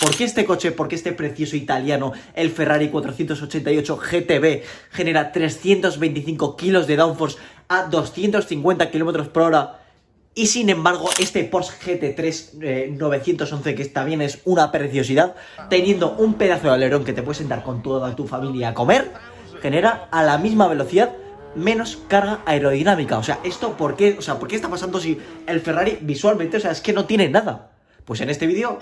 ¿Por qué este coche, por qué este precioso italiano, el Ferrari 488 GTB, genera 325 kilos de downforce a 250 kilómetros por hora? Y sin embargo, este Porsche GT3 911, que también es una preciosidad, teniendo un pedazo de alerón que te puedes sentar con toda tu familia a comer, genera a la misma velocidad menos carga aerodinámica. O sea, ¿esto por qué? O sea, ¿por qué está pasando si el Ferrari visualmente, o sea, es que no tiene nada? Pues en este vídeo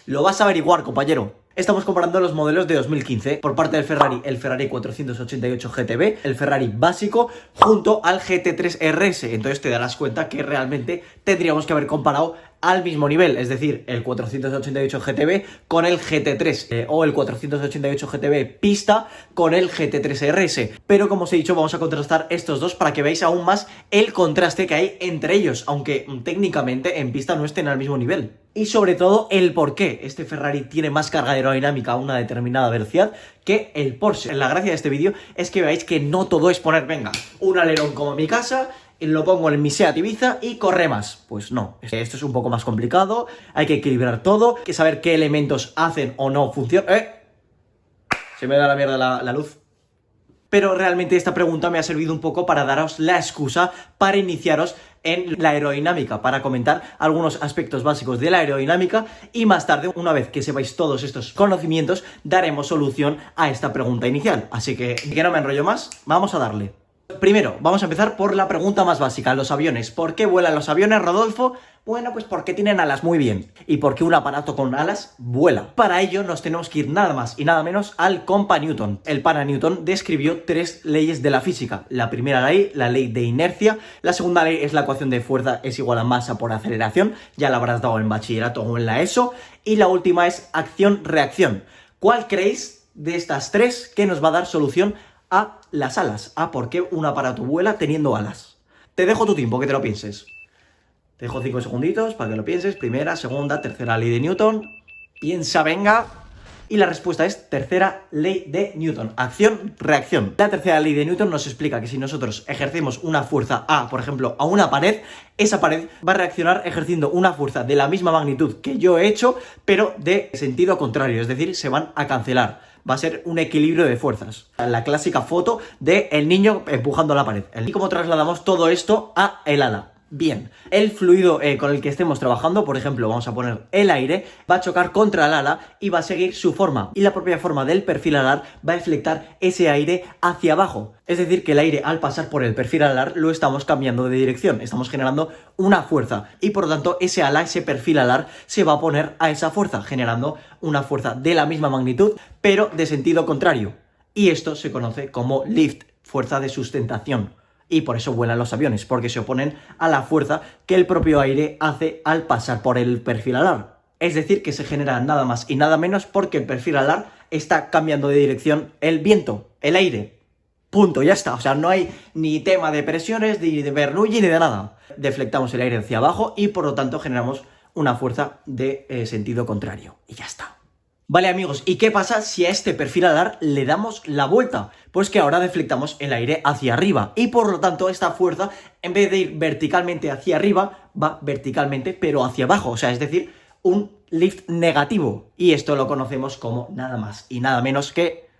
lo vas a averiguar, compañero. Estamos comparando los modelos de 2015 por parte del Ferrari, el Ferrari 488 GTB, el Ferrari básico, junto al GT3 RS. Entonces te darás cuenta que realmente tendríamos que haber comparado al mismo nivel, es decir, el 488 GTB con el GT3 o el 488 GTB pista con el GT3 RS. Pero como os he dicho, vamos a contrastar estos dos para que veáis aún más el contraste que hay entre ellos, aunque técnicamente en pista no estén al mismo nivel. Y sobre todo el por qué este Ferrari tiene más carga aerodinámica a una determinada velocidad que el Porsche. La gracia de este vídeo es que veáis que no todo es poner, venga, un alerón como en mi casa, lo pongo en mi Seat Ibiza y corre más. Pues no, esto es un poco más complicado, hay que equilibrar todo, hay que saber qué elementos hacen o no funcionan. Se me da la mierda la luz. Pero realmente esta pregunta me ha servido un poco para daros la excusa para iniciaros en la aerodinámica, para comentar algunos aspectos básicos de la aerodinámica y más tarde, una vez que sepáis todos estos conocimientos, daremos solución a esta pregunta inicial. Así que no me enrollo más, vamos a darle. Primero, vamos a empezar por la pregunta más básica, los aviones. ¿Por qué vuelan los aviones, Rodolfo? Bueno, pues porque tienen alas muy bien. ¿Y porque un aparato con alas vuela? Para ello nos tenemos que ir nada más y nada menos al compa Newton. El pana Newton describió 3 leyes de la física. La primera ley, la ley de inercia. La segunda ley es la ecuación de fuerza es igual a masa por aceleración. Ya la habrás dado en bachillerato o en la ESO. Y la última es acción-reacción. ¿Cuál creéis de estas 3 que nos va a dar solución a las alas? A por qué un aparato vuela teniendo alas. Te dejo tu tiempo, que te lo pienses. Te dejo 5 segunditos para que lo pienses. Primera, segunda, tercera ley de Newton. Piensa, venga. Y la respuesta es tercera ley de Newton. Acción, reacción. La tercera ley de Newton nos explica que si nosotros ejercemos una fuerza A, por ejemplo, a una pared, esa pared va a reaccionar ejerciendo una fuerza de la misma magnitud que yo he hecho, pero de sentido contrario. Es decir, se van a cancelar. Va a ser un equilibrio de fuerzas. La clásica foto de el niño empujando la pared. ¿Y cómo trasladamos todo esto a el ala? Bien, el fluido con el que estemos trabajando, por ejemplo, vamos a poner el aire, va a chocar contra el ala y va a seguir su forma. Y la propia forma del perfil alar va a deflectar ese aire hacia abajo. Es decir, que el aire al pasar por el perfil alar lo estamos cambiando de dirección, estamos generando una fuerza. Y por lo tanto, ese ala, ese perfil alar, se va a poner a esa fuerza, generando una fuerza de la misma magnitud, pero de sentido contrario. Y esto se conoce como lift, fuerza de sustentación. Y por eso vuelan los aviones, porque se oponen a la fuerza que el propio aire hace al pasar por el perfil alar. Es decir, que se genera nada más y nada menos porque el perfil alar está cambiando de dirección el viento, el aire. Punto, ya está. O sea, no hay ni tema de presiones, ni de Bernoulli, ni de nada. Deflectamos el aire hacia abajo y por lo tanto generamos una fuerza de sentido contrario. Y ya está. Vale, amigos, ¿y qué pasa si a este perfil alar le damos la vuelta? Pues que ahora deflectamos el aire hacia arriba y por lo tanto esta fuerza, en vez de ir verticalmente hacia arriba, va verticalmente pero hacia abajo, o sea, es decir, un lift negativo. Y esto lo conocemos como nada más y nada menos que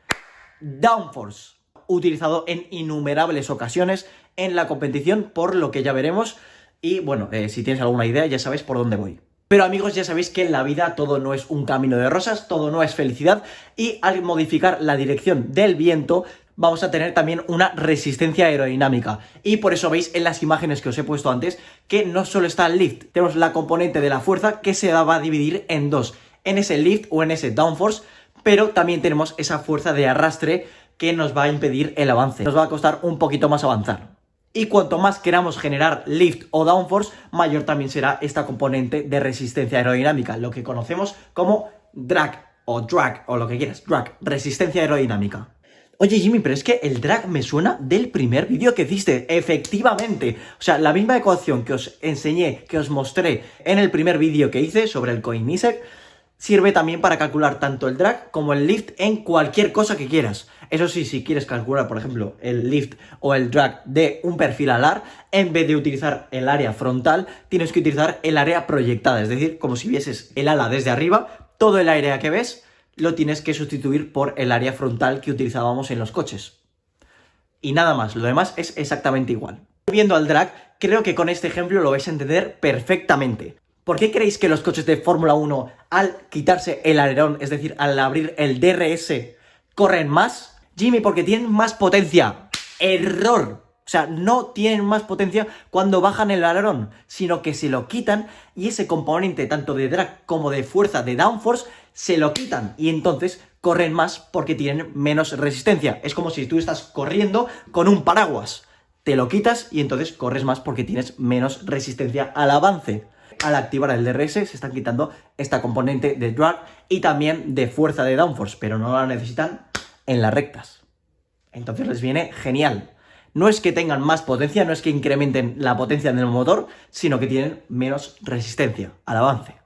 downforce, utilizado en innumerables ocasiones en la competición, por lo que ya veremos. Y bueno, si tienes alguna idea ya sabes por dónde voy. Pero amigos, ya sabéis que en la vida todo no es un camino de rosas, todo no es felicidad, y al modificar la dirección del viento vamos a tener también una resistencia aerodinámica. Y por eso veis en las imágenes que os he puesto antes que no solo está el lift, tenemos la componente de la fuerza que se va a dividir en dos, en ese lift o en ese downforce, pero también tenemos esa fuerza de arrastre que nos va a impedir el avance, nos va a costar un poquito más avanzar. Y cuanto más queramos generar lift o downforce, mayor también será esta componente de resistencia aerodinámica, lo que conocemos como drag o lo que quieras, drag, resistencia aerodinámica. Oye Jimmy, pero es que el drag me suena del primer vídeo que hiciste, efectivamente. O sea, la misma ecuación que os enseñé, que os mostré en el primer vídeo que hice sobre el Koenigsegg, sirve también para calcular tanto el drag como el lift en cualquier cosa que quieras. Eso sí, si quieres calcular, por ejemplo, el lift o el drag de un perfil alar, en vez de utilizar el área frontal, tienes que utilizar el área proyectada. Es decir, como si vieses el ala desde arriba, todo el aire que ves lo tienes que sustituir por el área frontal que utilizábamos en los coches. Y nada más, lo demás es exactamente igual. Volviendo al drag, creo que con este ejemplo lo vais a entender perfectamente. ¿Por qué creéis que los coches de Fórmula 1, al quitarse el alerón, es decir, al abrir el DRS, corren más? Jimmy, porque tienen más potencia. ¡Error! O sea, no tienen más potencia cuando bajan el alerón, sino que se lo quitan y ese componente tanto de drag como de fuerza de downforce se lo quitan y entonces corren más porque tienen menos resistencia. Es como si tú estás corriendo con un paraguas. Te lo quitas y entonces corres más porque tienes menos resistencia al avance. Al activar el DRS se están quitando esta componente de drag y también de fuerza de downforce, pero no la necesitan en las rectas. Entonces les viene genial. No es que tengan más potencia, no es que incrementen la potencia del motor, sino que tienen menos resistencia al avance.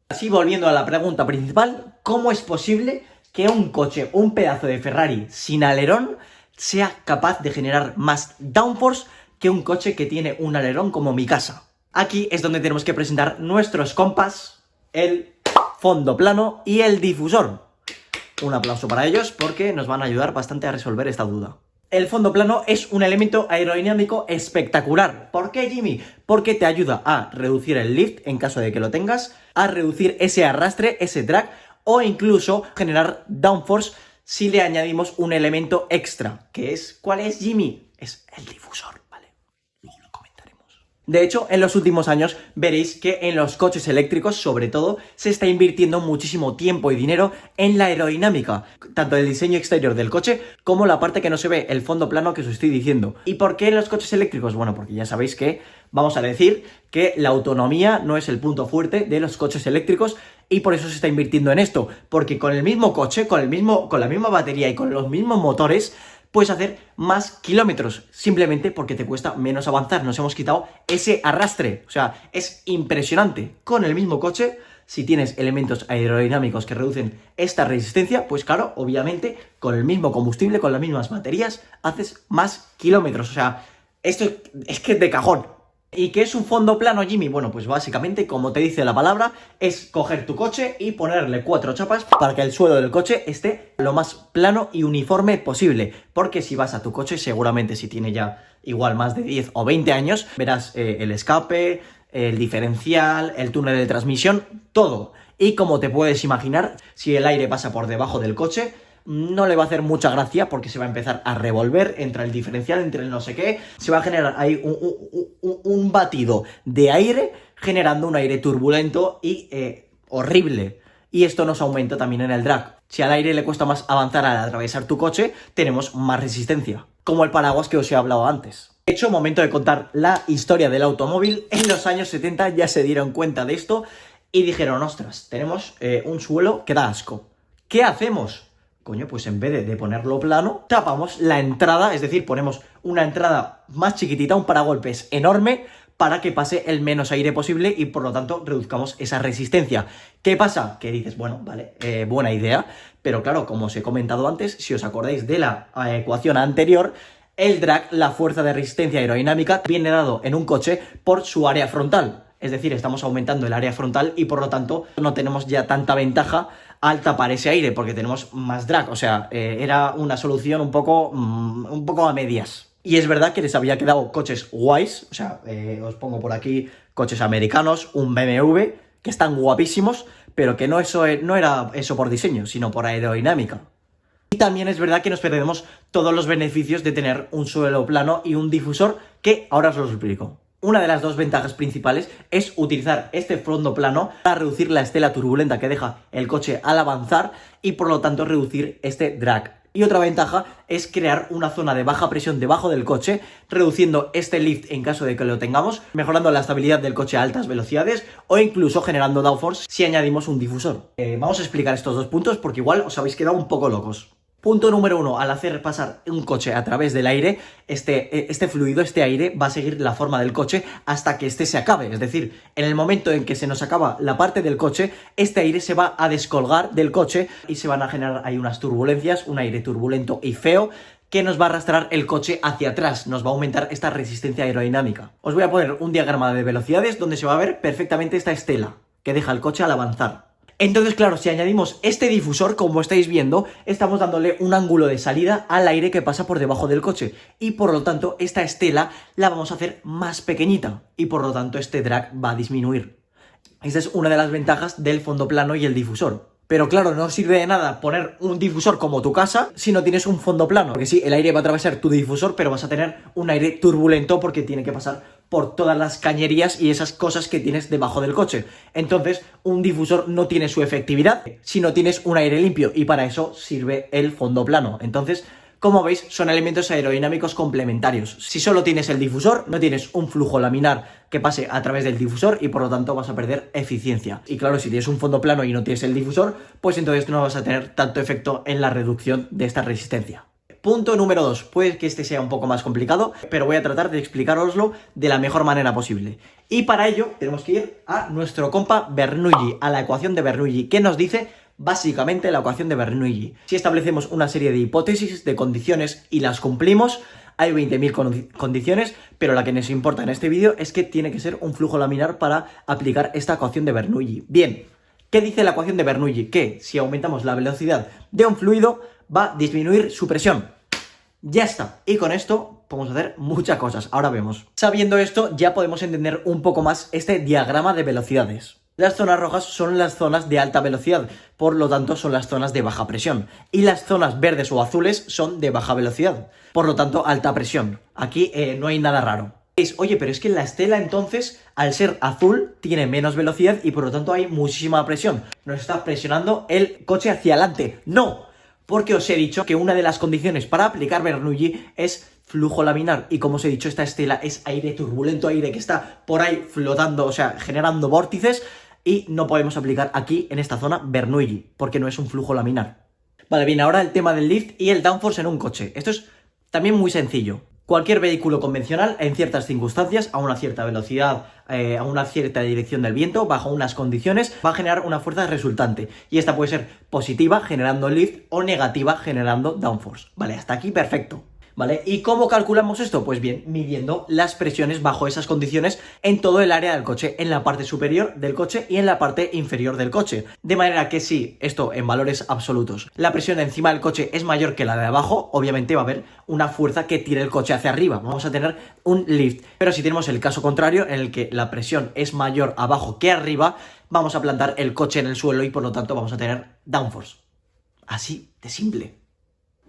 Así, volviendo a la pregunta principal, ¿cómo es posible que un coche, un pedazo de Ferrari sin alerón, sea capaz de generar más downforce que un coche que tiene un alerón como mi casa? Aquí es donde tenemos que presentar nuestros compas, el fondo plano y el difusor. Un aplauso para ellos porque nos van a ayudar bastante a resolver esta duda. El fondo plano es un elemento aerodinámico espectacular. ¿Por qué, Jimmy? Porque te ayuda a reducir el lift en caso de que lo tengas, a reducir ese arrastre, ese drag, o incluso generar downforce si le añadimos un elemento extra, que es, ¿cuál es, Jimmy? Es el difusor, ¿vale? Luego lo comentaremos. De hecho, en los últimos años veréis que en los coches eléctricos, sobre todo, se está invirtiendo muchísimo tiempo y dinero en la aerodinámica, tanto el diseño exterior del coche como la parte que no se ve, el fondo plano que os estoy diciendo. ¿Y por qué en los coches eléctricos? Bueno, porque ya sabéis que vamos a decir que la autonomía no es el punto fuerte de los coches eléctricos y por eso se está invirtiendo en esto, porque con el mismo coche, con la misma batería y con los mismos motores puedes hacer más kilómetros, simplemente porque te cuesta menos avanzar. Nos hemos quitado ese arrastre, o sea, es impresionante. Con el mismo coche, si tienes elementos aerodinámicos que reducen esta resistencia, pues claro, obviamente, con el mismo combustible, con las mismas baterías, haces más kilómetros. O sea, esto es que es de cajón. ¿Y qué es un fondo plano, Jimmy? Bueno, pues básicamente, como te dice la palabra, es coger tu coche y ponerle 4 chapas para que el suelo del coche esté lo más plano y uniforme posible. Porque si vas a tu coche, seguramente si tiene ya igual más de 10 o 20 años, verás el escape, el diferencial, el túnel de transmisión, todo. Y como te puedes imaginar, si el aire pasa por debajo del coche, no le va a hacer mucha gracia porque se va a empezar a revolver entre el diferencial, entre el no sé qué. Se va a generar ahí un batido de aire, generando un aire turbulento y horrible. Y esto nos aumenta también en el drag. Si al aire le cuesta más avanzar al atravesar tu coche, tenemos más resistencia. Como el paraguas que os he hablado antes. De hecho, momento de contar la historia del automóvil. En los años 70 ya se dieron cuenta de esto y dijeron, ostras, tenemos un suelo que da asco. ¿Qué hacemos? Coño, pues en vez de ponerlo plano, tapamos la entrada, es decir, ponemos una entrada más chiquitita, un paragolpes enorme, para que pase el menos aire posible y por lo tanto reduzcamos esa resistencia. ¿Qué pasa? Que dices, bueno, vale, buena idea, pero claro, como os he comentado antes, si os acordáis de la ecuación anterior, el drag, la fuerza de resistencia aerodinámica, viene dado en un coche por su área frontal. Es decir, estamos aumentando el área frontal y por lo tanto no tenemos ya tanta ventaja al tapar ese aire porque tenemos más drag. O sea, era una solución un poco a medias. Y es verdad que les había quedado coches guays, o sea, os pongo por aquí coches americanos, un BMW, que están guapísimos, pero que no era eso por diseño, sino por aerodinámica. Y también es verdad que nos perdemos todos los beneficios de tener un suelo plano y un difusor, que ahora os lo explico. Una de las dos ventajas principales es utilizar este fondo plano para reducir la estela turbulenta que deja el coche al avanzar y por lo tanto reducir este drag. Y otra ventaja es crear una zona de baja presión debajo del coche, reduciendo este lift en caso de que lo tengamos, mejorando la estabilidad del coche a altas velocidades o incluso generando downforce si añadimos un difusor. Vamos a explicar estos dos puntos porque igual os habéis quedado un poco locos. Punto número 1, al hacer pasar un coche a través del aire, este fluido, este aire, va a seguir la forma del coche hasta que este se acabe. Es decir, en el momento en que se nos acaba la parte del coche, este aire se va a descolgar del coche y se van a generar ahí unas turbulencias, un aire turbulento y feo, que nos va a arrastrar el coche hacia atrás, nos va a aumentar esta resistencia aerodinámica. Os voy a poner un diagrama de velocidades donde se va a ver perfectamente esta estela que deja el coche al avanzar. Entonces, claro, si añadimos este difusor, como estáis viendo, estamos dándole un ángulo de salida al aire que pasa por debajo del coche. Y por lo tanto, esta estela la vamos a hacer más pequeñita. Y por lo tanto, este drag va a disminuir. Esta es una de las ventajas del fondo plano y el difusor. Pero claro, no sirve de nada poner un difusor como tu casa si no tienes un fondo plano. Porque sí, el aire va a atravesar tu difusor, pero vas a tener un aire turbulento porque tiene que pasar por todas las cañerías y esas cosas que tienes debajo del coche. Entonces, un difusor no tiene su efectividad si no tienes un aire limpio, y para eso sirve el fondo plano. Entonces, como veis, son elementos aerodinámicos complementarios. Si solo tienes el difusor, no tienes un flujo laminar que pase a través del difusor y por lo tanto vas a perder eficiencia. Y claro, si tienes un fondo plano y no tienes el difusor, pues entonces no vas a tener tanto efecto en la reducción de esta resistencia. Punto número 2. Puede que este sea un poco más complicado, pero voy a tratar de explicároslo de la mejor manera posible. Y para ello tenemos que ir a nuestro compa Bernoulli, a la ecuación de Bernoulli, que nos dice básicamente la ecuación de Bernoulli. Si establecemos una serie de hipótesis, de condiciones y las cumplimos, hay 20.000 condiciones, pero la que nos importa en este vídeo es que tiene que ser un flujo laminar para aplicar esta ecuación de Bernoulli. Bien, ¿qué dice la ecuación de Bernoulli? Que si aumentamos la velocidad de un fluido, va a disminuir su presión. Ya está. Y con esto podemos hacer muchas cosas. Ahora vemos. Sabiendo esto, ya podemos entender un poco más este diagrama de velocidades. Las zonas rojas son las zonas de alta velocidad, por lo tanto son las zonas de baja presión. Y las zonas verdes o azules son de baja velocidad, por lo tanto alta presión. Aquí no hay nada raro. Oye, pero es que la estela entonces, al ser azul, tiene menos velocidad y por lo tanto hay muchísima presión. Nos está presionando el coche hacia adelante. ¡No! Porque os he dicho que una de las condiciones para aplicar Bernoulli es flujo laminar. Y como os he dicho, esta estela es aire turbulento, aire que está por ahí flotando, o sea, generando vórtices. Y no podemos aplicar aquí, en esta zona, Bernoulli, porque no es un flujo laminar. Vale, bien, ahora el tema del lift y el downforce en un coche. Esto es también muy sencillo. Cualquier vehículo convencional, en ciertas circunstancias, a una cierta velocidad, a una cierta dirección del viento, bajo unas condiciones, va a generar una fuerza resultante. Y esta puede ser positiva, generando lift, o negativa, generando downforce. Vale, hasta aquí perfecto. ¿Vale? ¿Y cómo calculamos esto? Pues bien, midiendo las presiones bajo esas condiciones en todo el área del coche, en la parte superior del coche y en la parte inferior del coche. De manera que si esto en valores absolutos, la presión encima del coche es mayor que la de abajo, obviamente va a haber una fuerza que tire el coche hacia arriba. Vamos a tener un lift. Pero si tenemos el caso contrario, en el que la presión es mayor abajo que arriba, vamos a plantar el coche en el suelo y por lo tanto vamos a tener downforce. Así de simple.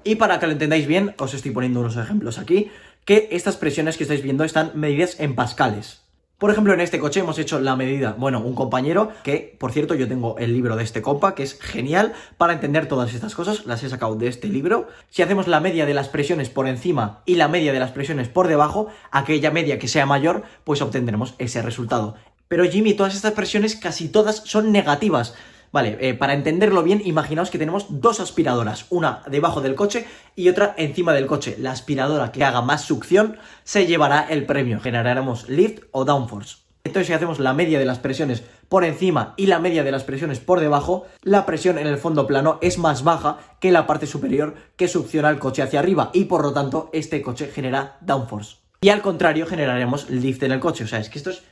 Y para que lo entendáis bien, os estoy poniendo unos ejemplos aquí, que estas presiones que estáis viendo están medidas en pascales. Por ejemplo, en este coche hemos hecho la medida, bueno, un compañero, que por cierto yo tengo el libro de este compa, que es genial para entender todas estas cosas, las he sacado de este libro. Si hacemos la media de las presiones por encima y la media de las presiones por debajo, aquella media que sea mayor, pues obtendremos ese resultado. Pero Jimmy, todas estas presiones casi todas son negativas. Vale, para entenderlo bien, imaginaos que tenemos dos aspiradoras, una debajo del coche y otra encima del coche. La aspiradora que haga más succión se llevará el premio, generaremos lift o downforce. Entonces, si hacemos la media de las presiones por encima y la media de las presiones por debajo, la presión en el fondo plano es más baja que la parte superior que succiona el coche hacia arriba y por lo tanto este coche genera downforce. Y al contrario generaremos lift en el coche, o sea, es que esto es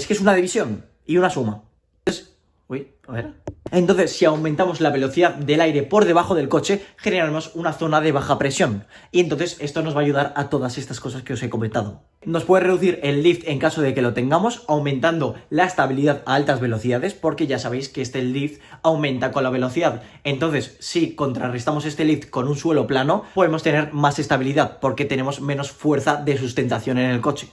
que es una división y una suma. Uy, a ver. Entonces, si aumentamos la velocidad del aire por debajo del coche, generaremos una zona de baja presión. Y entonces esto nos va a ayudar a todas estas cosas que os he comentado. Nos puede reducir el lift en caso de que lo tengamos, aumentando la estabilidad a altas velocidades, porque ya sabéis que este lift aumenta con la velocidad. Entonces, si contrarrestamos este lift con un suelo plano, podemos tener más estabilidad, porque tenemos menos fuerza de sustentación en el coche.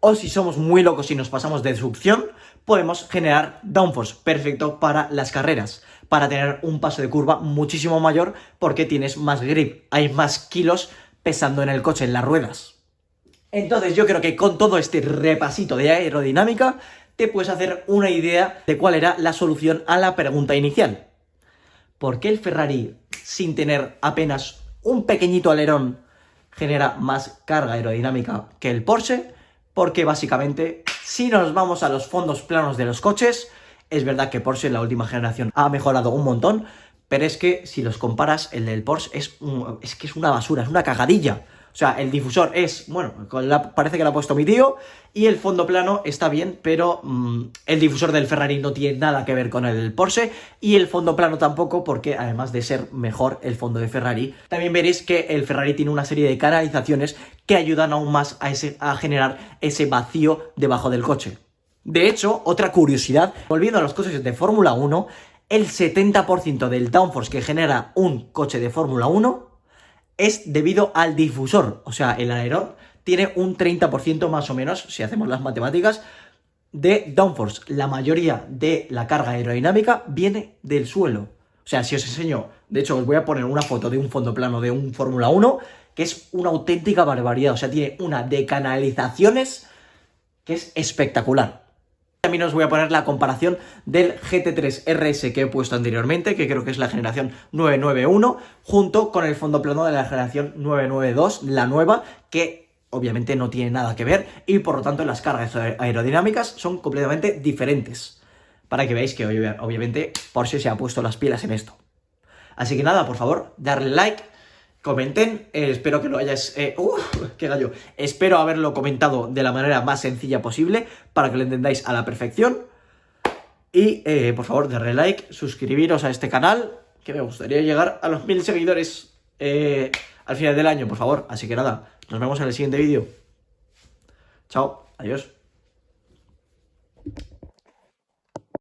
O si somos muy locos y nos pasamos de succión, podemos generar downforce, perfecto para las carreras, para tener un paso de curva muchísimo mayor porque tienes más grip, hay más kilos pesando en el coche, en las ruedas. Entonces yo creo que con todo este repasito de aerodinámica te puedes hacer una idea de cuál era la solución a la pregunta inicial. ¿Por qué el Ferrari, sin tener apenas un pequeñito alerón, genera más carga aerodinámica que el Porsche? Porque básicamente, si nos vamos a los fondos planos de los coches, es verdad que Porsche en la última generación ha mejorado un montón, pero es que si los comparas, el del Porsche es que es una basura, es una cagadilla. O sea, el difusor es, bueno, parece que lo ha puesto mi tío, y el fondo plano está bien, pero el difusor del Ferrari no tiene nada que ver con el del Porsche, y el fondo plano tampoco, porque además de ser mejor el fondo de Ferrari, también veréis que el Ferrari tiene una serie de canalizaciones que ayudan aún más a generar ese vacío debajo del coche. De hecho, otra curiosidad, volviendo a los coches de Fórmula 1, el 70% del downforce que genera un coche de Fórmula 1 es debido al difusor. O sea, el alerón tiene un 30% más o menos, si hacemos las matemáticas, de downforce. La mayoría de la carga aerodinámica viene del suelo. O sea, si os enseño, de hecho os voy a poner una foto de un fondo plano de un Fórmula 1, que es una auténtica barbaridad. O sea, tiene una de canalizaciones que es espectacular. También os voy a poner la comparación del GT3 RS que he puesto anteriormente, que creo que es la generación 991, junto con el fondo plano de la generación 992, la nueva, que obviamente no tiene nada que ver, y por lo tanto las cargas aerodinámicas son completamente diferentes. Para que veáis que obviamente Porsche se ha puesto las pilas en esto. Así que nada, por favor, darle like, comenten, espero que lo hayáis... ¡Qué gallo! Espero haberlo comentado de la manera más sencilla posible para que lo entendáis a la perfección. Y, por favor, darle like, suscribiros a este canal, que me gustaría llegar a los 1000 seguidores al final del año, por favor. Así que nada, nos vemos en el siguiente vídeo. Chao, adiós.